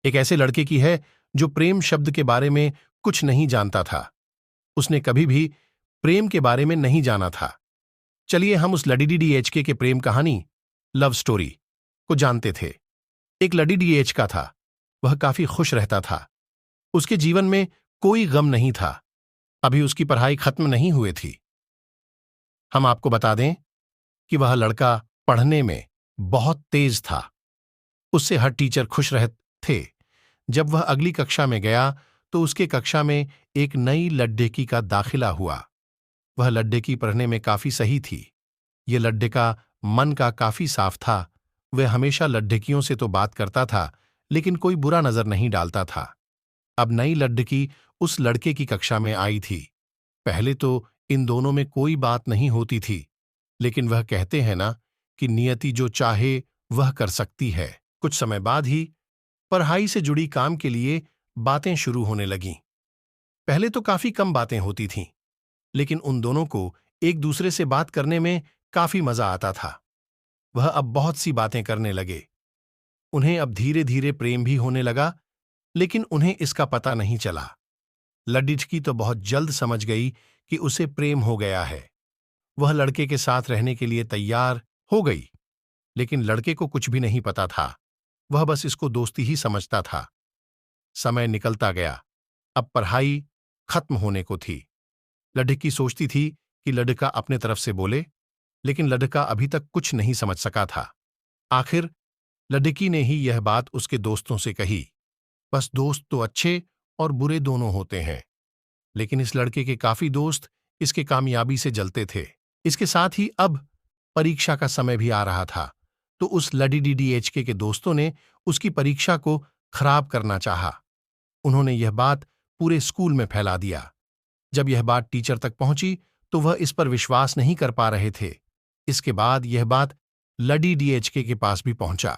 एक ऐसे लड़के की है जो प्रेम शब्द के बारे में कुछ नहीं जानता था। उसने कभी भी प्रेम के बारे में नहीं जाना था। चलिए हम उस लडीडीएचके के प्रेम कहानी, लव स्टोरी को जानते थे। एक लडीडीएचका था। वह काफी खुश रहता था। उसके जीवन में कोई गम नहीं था। अभी उसकी पढ़ाई खत्म नहीं हुई थी। हम आपको बता दें कि वह लड़का पढ़ने में बहुत तेज था। उससे हर टीचर खुश रहे थे। जब वह अगली कक्षा में गया तो उसके कक्षा में एक नई लड्डेकी का दाखिला हुआ। वह लड्डेकी पढ़ने में काफी सही थी। ये लड्डे का मन का काफी साफ था। वह हमेशा लड्डेकियों से तो बात करता था, लेकिन कोई बुरा नजर नहीं डालता था। अब नई लड्डेकी उस लड़के की कक्षा में आई थी। पहले तो इन दोनों में कोई बात नहीं होती थी, लेकिन वह कहते हैं ना कि नियति जो चाहे वह कर सकती है। कुछ समय बाद ही पढ़ाई से जुड़ी काम के लिए बातें शुरू होने लगीं। पहले तो काफी कम बातें होती थीं, लेकिन उन दोनों को एक दूसरे से बात करने में काफी मजा आता था। वह अब बहुत सी बातें करने लगे। उन्हें अब धीरे धीरे प्रेम भी होने लगा, लेकिन उन्हें इसका पता नहीं चला। लड्डिचकी तो बहुत जल्द समझ गई कि उसे प्रेम हो गया है। वह लड़के के साथ रहने के लिए तैयार हो गई, लेकिन लड़के को कुछ भी नहीं पता था। वह बस इसको दोस्ती ही समझता था। समय निकलता गया। अब पढ़ाई खत्म होने को थी। लड़की सोचती थी कि लड़का अपने तरफ से बोले, लेकिन लड़का अभी तक कुछ नहीं समझ सका था। आखिर लड़की ने ही यह बात उसके दोस्तों से कही। बस दोस्त तो अच्छे और बुरे दोनों होते हैं, लेकिन इस लड़के के काफी दोस्त इसके कामयाबी से जलते थे। इसके साथ ही अब परीक्षा का समय भी आ रहा था, तो उस लडीडीडीएचके के दोस्तों ने उसकी परीक्षा को खराब करना चाहा। उन्होंने यह बात पूरे स्कूल में फैला दिया। जब यह बात टीचर तक पहुंची तो वह इस पर विश्वास नहीं कर पा रहे थे। इसके बाद यह बात लडीडीएचके के पास भी पहुंचा।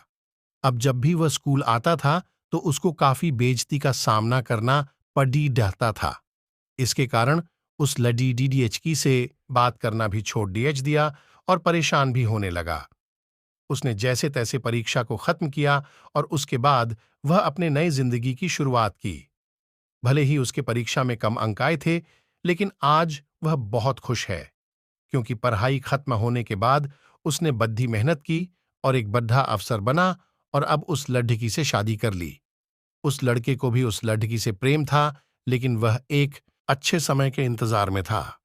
अब जब भी वह स्कूल आता था तो उसको काफी बेइज्जती का सामना करना पड़ी रहता था। इसके कारण उस लडीडीडीएचकी से बात करना भी छोड़ दिया और परेशान भी होने लगा। उसने जैसे तैसे परीक्षा को खत्म किया और उसके बाद वह अपने नए जिंदगी की शुरुआत की। भले ही उसके परीक्षा में कम अंक आए थे, लेकिन आज वह बहुत खुश है, क्योंकि पढ़ाई खत्म होने के बाद उसने बद्धी मेहनत की और एक बड़ा अफसर बना और अब उस लड़की से शादी कर ली। उस लड़के को भी उस लड़की से प्रेम था, लेकिन वह एक अच्छे समय के इंतजार में था।